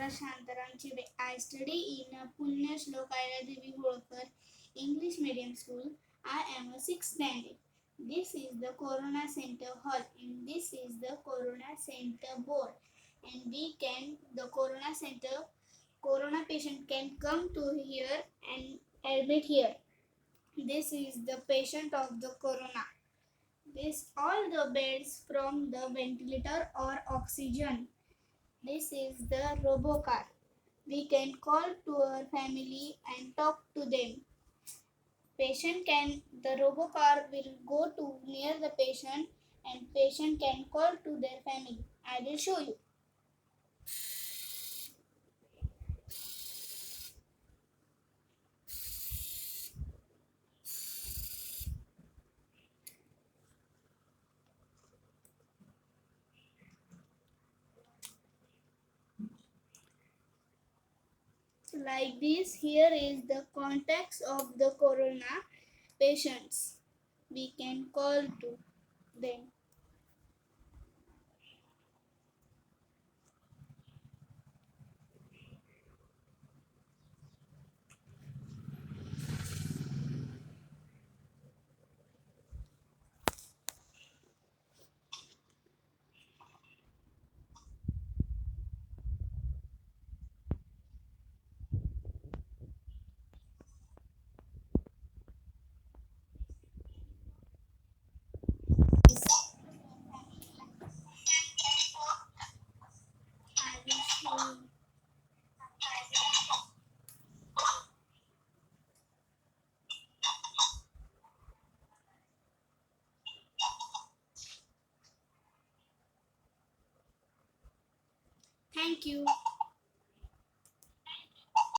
Madhura Chive. I study in Punya Shlok Ahilya Devi Holkar English Medium School. I am a 6th standard. This is the Corona Center Hall and this is the Corona Center board. And the Corona Center, Corona patient can come to here and admit here. This is the patient of the Corona. This all the beds from the ventilator or oxygen. This is the robocar. We can call to our family and talk to them. The robocar will go to near the patient and patient can call to their family. I will show you. Like this, here is the contacts of the corona patients. We can call to them. I will show you. Thank you.